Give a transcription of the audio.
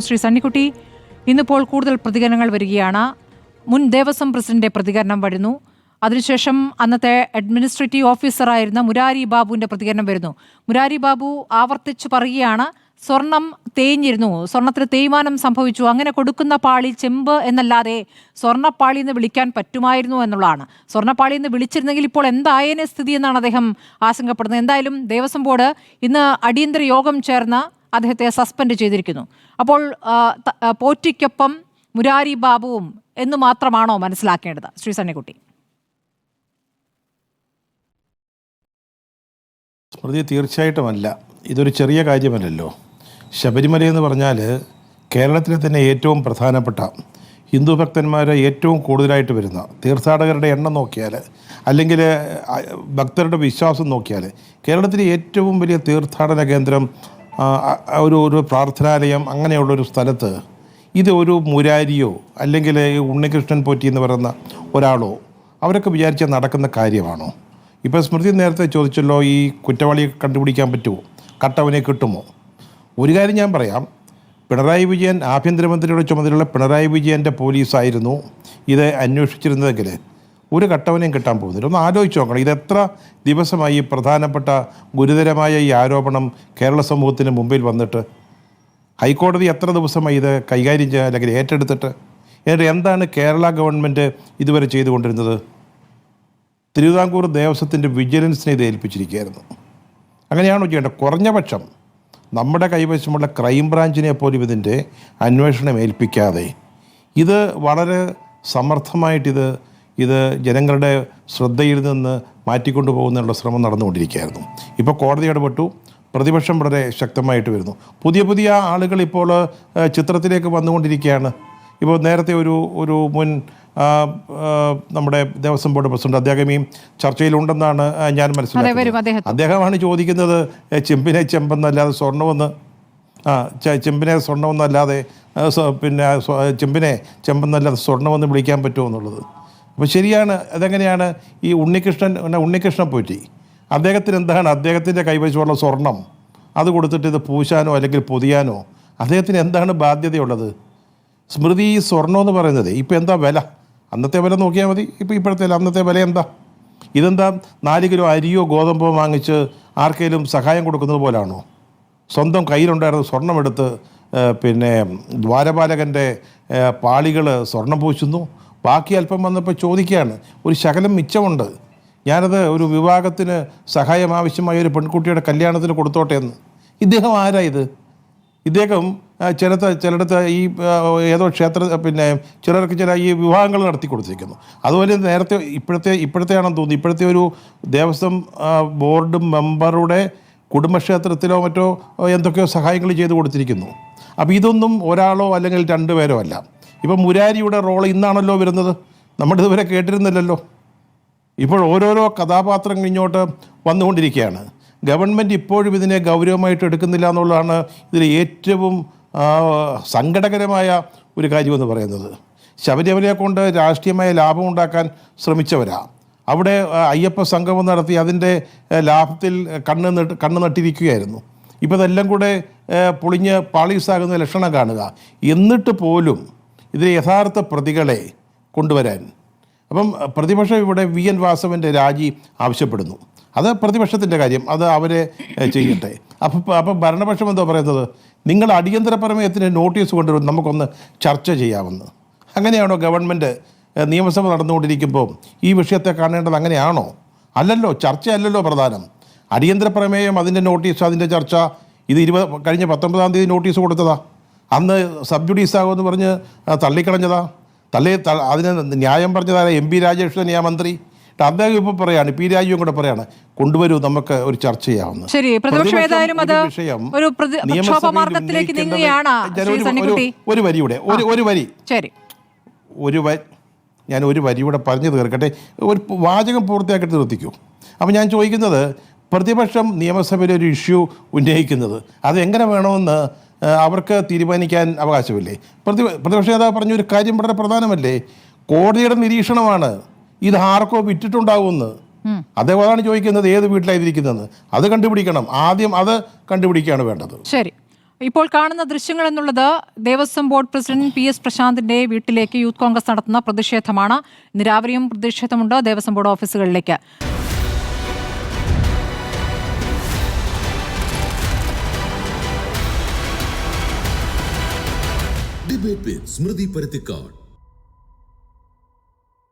ശ്രീ സണ്ണിക്കുട്ടി, ഇന്നിപ്പോൾ കൂടുതൽ പ്രതികരണങ്ങൾ വരികയാണ്. മുൻ ദേവസ്വം പ്രസിഡന്റിന്റെ പ്രതികരണം വരുന്നു. അതിനുശേഷം അന്നത്തെ അഡ്മിനിസ്ട്രേറ്റീവ് ഓഫീസറായിരുന്ന മുരാരി ബാബുവിന്റെ പ്രതികരണം വരുന്നു. മുരാരി ബാബു ആവർത്തിച്ചു പറയുകയാണ്, സ്വർണം തേഞ്ഞിരുന്നു, സ്വർണത്തിന് തേയ്മാനം സംഭവിച്ചു, അങ്ങനെ കൊടുക്കുന്ന പാളി ചെമ്പ് എന്നല്ലാതെ സ്വർണ്ണപ്പാളി എന്ന് വിളിക്കാൻ പറ്റുമായിരുന്നു എന്നുള്ളതാണ്. സ്വർണ്ണപ്പാളി എന്ന് വിളിച്ചിരുന്നെങ്കിൽ ഇപ്പോൾ എന്തായേനെ സ്ഥിതി എന്നാണ് അദ്ദേഹം ആശങ്കപ്പെടുന്നത്. എന്തായാലും ദേവസ്വം ബോർഡ് ഇന്ന് അടിയന്തര യോഗം ചേർന്ന് അദ്ദേഹത്തെ സസ്പെൻഡ് ചെയ്തിരിക്കുന്നു. അപ്പോൾ പോറ്റിക്കൊപ്പം മുരാരി ബാബുവും എന്ന് മാത്രമാണോ മനസ്സിലാക്കേണ്ടത് ശ്രീ സണ്ണിക്കുട്ടി? സ്മൃതി, തീർച്ചയായിട്ടുമല്ല. ഇതൊരു ചെറിയ കാര്യമല്ലല്ലോ. ശബരിമല എന്ന് പറഞ്ഞാൽ കേരളത്തിലെ തന്നെ ഏറ്റവും പ്രധാനപ്പെട്ട ഹിന്ദു ഭക്തന്മാരെ ഏറ്റവും കൂടുതലായിട്ട് വരുന്ന തീർത്ഥാടകരുടെ എണ്ണം നോക്കിയാൽ, അല്ലെങ്കിൽ ഭക്തരുടെ വിശ്വാസം നോക്കിയാൽ, കേരളത്തിലെ ഏറ്റവും വലിയ തീർത്ഥാടന കേന്ദ്രം, ഒരു പ്രാർത്ഥനാലയം, അങ്ങനെയുള്ളൊരു സ്ഥലത്ത് ഇത് ഒരു മുരാരിയോ അല്ലെങ്കിൽ ഉണ്ണികൃഷ്ണൻ പോറ്റി എന്ന് പറയുന്ന ഒരാളോ അവരൊക്കെ വിചാരിച്ചാൽ നടക്കുന്ന കാര്യമാണോ? ഇപ്പോൾ സ്മൃതി നേരത്തെ ചോദിച്ചല്ലോ, ഈ കുറ്റവാളിയെ കണ്ടുപിടിക്കാൻ പറ്റുമോ, കട്ടവനെ കിട്ടുമോ? ഒരു കാര്യം ഞാൻ പറയാം, പിണറായി വിജയൻ, ആഭ്യന്തരമന്ത്രിയുടെ ചുമതലയുള്ള പിണറായി വിജയൻ്റെ പോലീസായിരുന്നു ഇത് അന്വേഷിച്ചിരുന്നതെങ്കിൽ ഒരു കട്ടവനെയും കിട്ടാൻ പോകുന്നില്ല. ഒന്ന് ആലോചിച്ച് നോക്കണം. ഇതെത്ര ദിവസമായി പ്രധാനപ്പെട്ട ഗുരുതരമായ ഈ ആരോപണം കേരള സമൂഹത്തിന് മുമ്പിൽ വന്നിട്ട്? ഹൈക്കോടതി എത്ര ദിവസമായി ഇത് കൈകാര്യം ചെയ്യാൻ അല്ലെങ്കിൽ ഏറ്റെടുത്തിട്ട്? എന്നിട്ട് എന്താണ് കേരള ഗവൺമെൻറ് ഇതുവരെ ചെയ്തുകൊണ്ടിരുന്നത്? തിരുവിതാംകൂർ ദേവസ്വത്തിൻ്റെ വിജിലൻസിനെ ഇത് ഏൽപ്പിച്ചിരിക്കുകയായിരുന്നു. അങ്ങനെയാണോ ചെയ്യേണ്ടത്? കുറഞ്ഞ പക്ഷം നമ്മുടെ കൈവശമുള്ള ക്രൈംബ്രാഞ്ചിനെ പോലും ഇതിൻ്റെ അന്വേഷണം ഏൽപ്പിക്കാതെ ഇത് വളരെ സമർത്ഥമായിട്ടിത് ജനങ്ങളുടെ ശ്രദ്ധയിൽ നിന്ന് മാറ്റിക്കൊണ്ടു പോകുന്നതിനുള്ള ശ്രമം നടന്നുകൊണ്ടിരിക്കുകയായിരുന്നു. ഇപ്പോൾ കോടതി ഇടപെട്ടു, പ്രതിപക്ഷം വളരെ ശക്തമായിട്ട് വരുന്നു. പുതിയ ആളുകൾ ഇപ്പോൾ ചിത്രത്തിലേക്ക് വന്നുകൊണ്ടിരിക്കുകയാണ്. ഇപ്പോൾ നേരത്തെ ഒരു മുൻ നമ്മുടെ ദേവസ്വം ബോർഡ് പ്രസിഡന്റ്, അദ്ദേഹം ഈ ചർച്ചയിലുണ്ടെന്നാണ് ഞാൻ മനസ്സിലാക്കുന്നത്. അദ്ദേഹമാണ് ചോദിക്കുന്നത്, ചെമ്പിനെ ചെമ്പെന്നല്ലാതെ സ്വർണ്ണമെന്ന്, ചെമ്പിനെ സ്വർണ്ണമെന്നല്ലാതെ പിന്നെ ചെമ്പിനെ ചെമ്പെന്നല്ലാതെ സ്വർണ്ണമെന്ന് വിളിക്കാൻ പറ്റുമോ എന്നുള്ളത്. അപ്പോൾ ശരിയാണ്. അതെങ്ങനെയാണ്? ഈ ഉണ്ണികൃഷ്ണൻ പോറ്റി, അദ്ദേഹത്തിന് എന്താണ് അദ്ദേഹത്തിൻ്റെ കൈവശമുള്ള സ്വർണം അത് കൊടുത്തിട്ട് ഇത് പൂശാനോ അല്ലെങ്കിൽ പൊതിയാനോ അദ്ദേഹത്തിന് എന്താണ് ബാധ്യതയുള്ളത്? സ്മൃതി, ഈ സ്വർണ്ണം എന്ന് പറയുന്നത് ഇപ്പോൾ എന്താ വില? അന്നത്തെ വില നോക്കിയാൽ മതി. ഇപ്പോഴത്തെ അന്നത്തെ വില എന്താ? ഇതെന്താ 4 കിലോ അരിയോ ഗോതമ്പോ വാങ്ങിച്ച് ആർക്കെങ്കിലും സഹായം കൊടുക്കുന്നത് പോലാണോ? സ്വന്തം കയ്യിലുണ്ടായിരുന്ന സ്വർണ്ണമെടുത്ത് പിന്നെ ദ്വാരപാലകൻ്റെ പാളികൾ സ്വർണം പൂശുന്നു. ബാക്കി അല്പം വന്നപ്പോൾ ചോദിക്കുകയാണ്, ഒരു ശകലം മിച്ചമുണ്ട്, ഞാനത് ഒരു വിവാഹത്തിന് സഹായം ആവശ്യമായ ഒരു പെൺകുട്ടിയുടെ കല്യാണത്തിന് കൊടുത്തോട്ടെ എന്ന്. ഇദ്ദേഹം ആരാ ഇത്? ഇദ്ദേഹം ചിലടത്ത് ഈ ഏതോ പിന്നെ ചിലർക്ക് ചില ഈ വിവാഹങ്ങൾ നടത്തി കൊടുത്തിരിക്കുന്നു. അതുപോലെ നേരത്തെ ഇപ്പോഴത്തെയാണെന്ന് തോന്നുന്നു, ഇപ്പോഴത്തെ ഒരു ദേവസ്വം ബോർഡ് മെമ്പറുടെ കുടുംബക്ഷേത്രത്തിലോ മറ്റോ എന്തൊക്കെയോ സഹായങ്ങൾ ചെയ്ത് കൊടുത്തിരിക്കുന്നു. അപ്പോൾ ഇതൊന്നും ഒരാളോ അല്ലെങ്കിൽ 2 പേരോ അല്ല. ഇപ്പം മുരാരിയുടെ റോൾ ഇന്നാണല്ലോ വരുന്നത്, നമ്മളിതുവരെ കേട്ടിരുന്നില്ലല്ലോ. ഇപ്പോൾ ഓരോരോ കഥാപാത്രങ്ങൾ ഇങ്ങോട്ട് വന്നുകൊണ്ടിരിക്കുകയാണ്. ഗവൺമെൻറ് ഇപ്പോഴും ഇതിനെ ഗൗരവമായിട്ട് എടുക്കുന്നില്ല എന്നുള്ളതാണ് ഇതിൽ ഏറ്റവും സങ്കടകരമായ ഒരു കാര്യമെന്ന് പറയുന്നത്. ശബരിമലയെ കൊണ്ട് രാഷ്ട്രീയമായ ലാഭം ഉണ്ടാക്കാൻ ശ്രമിച്ചവരാ. അവിടെ അയ്യപ്പ സംഗമം നടത്തി അതിൻ്റെ ലാഭത്തിൽ കണ്ണ് നട്ടിരിക്കുകയായിരുന്നു. ഇപ്പോൾ ഇതെല്ലാം കൂടെ പൊളിഞ്ഞ് പാളീസാകുന്ന ലക്ഷണം കാണുക. എന്നിട്ട് പോലും ഇതിലെ യഥാർത്ഥ പ്രതികളെ കൊണ്ടുവരാൻ അപ്പം പ്രതിപക്ഷം ഇവിടെ VN വാസവൻ്റെ രാജി ആവശ്യപ്പെടുന്നു. അത് പ്രതിപക്ഷത്തിൻ്റെ കാര്യം, അത് അവരെ ചെയ്യട്ടെ. അപ്പം ഭരണപക്ഷം എന്തോ പറയുന്നത്, നിങ്ങൾ അടിയന്തര പ്രമേയത്തിന് നോട്ടീസ് കൊണ്ടുവരും, നമുക്കൊന്ന് ചർച്ച ചെയ്യാമെന്ന്. അങ്ങനെയാണോ ഗവൺമെൻറ് നിയമസഭ നടന്നുകൊണ്ടിരിക്കുമ്പോൾ ഈ വിഷയത്തെ കാണേണ്ടത്? അങ്ങനെയാണോ? അല്ലല്ലോ, ചർച്ചയല്ലല്ലോ പ്രധാനം. അടിയന്തര പ്രമേയം, അതിൻ്റെ നോട്ടീസ്, അതിൻ്റെ ചർച്ച, ഇത് കഴിഞ്ഞ 19-ാം തീയതി നോട്ടീസ് കൊടുത്തതാ. അന്ന് സബ് ജുഡീസാകുമെന്ന് പറഞ്ഞ് തള്ളിക്കളഞ്ഞതാ. അതിന് ന്യായം പറഞ്ഞതായ MP രാജേഷ് മന്ത്രി. അദ്ദേഹം ഇപ്പോൾ പറയാണ്, P രാജുവും കൂടെ പറയാണ്, കൊണ്ടുവരൂ, നമുക്ക് ഒരു ചർച്ച ചെയ്യാവുന്ന. ശരി, പ്രതിപക്ഷം ഏതായാലും അത് ഒരു പ്രക്ഷോഭമാർഗത്തിലേക്ക് നീങ്ങുകയാണ്. ഒരു വരിയുടെ ഞാൻ ഒരു വരിയുടെ പറഞ്ഞു തീർക്കട്ടെ, ഒരു വാചകം പൂർത്തിയാക്കിയിട്ട് നിർത്തിക്കൂ. അപ്പോൾ ഞാൻ ചോദിക്കുന്നത്, പ്രതിപക്ഷം നിയമസഭയിൽ ഒരു ഇഷ്യൂ ഉന്നയിക്കുന്നത് അതെങ്ങനെ വേണമെന്ന് അവർക്ക് തീരുമാനിക്കാൻ അവകാശമില്ലേ? പ്രതിപക്ഷ നേതാവ് പറഞ്ഞൊരു കാര്യം വളരെ പ്രധാനമല്ലേ? കോടതിയുടെ നിരീക്ഷണമാണ് ഇത് ആർക്കോ വിറ്റിട്ടുണ്ടാകുമെന്ന്. അതേപോലെയാണ് ചോദിക്കുന്നത്, ഏത് വീട്ടിലായിരിക്കുന്നതെന്ന് അത് കണ്ടുപിടിക്കണം. ആദ്യം അത് കണ്ടുപിടിക്കുകയാണ് വേണ്ടത്. ശരി. ഇപ്പോൾ കാണുന്ന ദൃശ്യങ്ങൾ എന്നുള്ളത് ദേവസ്വം ബോർഡ് പ്രസിഡന്റ് PS പ്രശാന്തിന്റെ വീട്ടിലേക്ക് യൂത്ത് കോൺഗ്രസ് നടത്തുന്ന പ്രതിഷേധമാണ്. ഇന്ന് രാവിലെയും പ്രതിഷേധമുണ്ട് ദേവസ്വം ബോർഡ് ഓഫീസുകളിലേക്ക്. Debate with Smriti Paruthikad.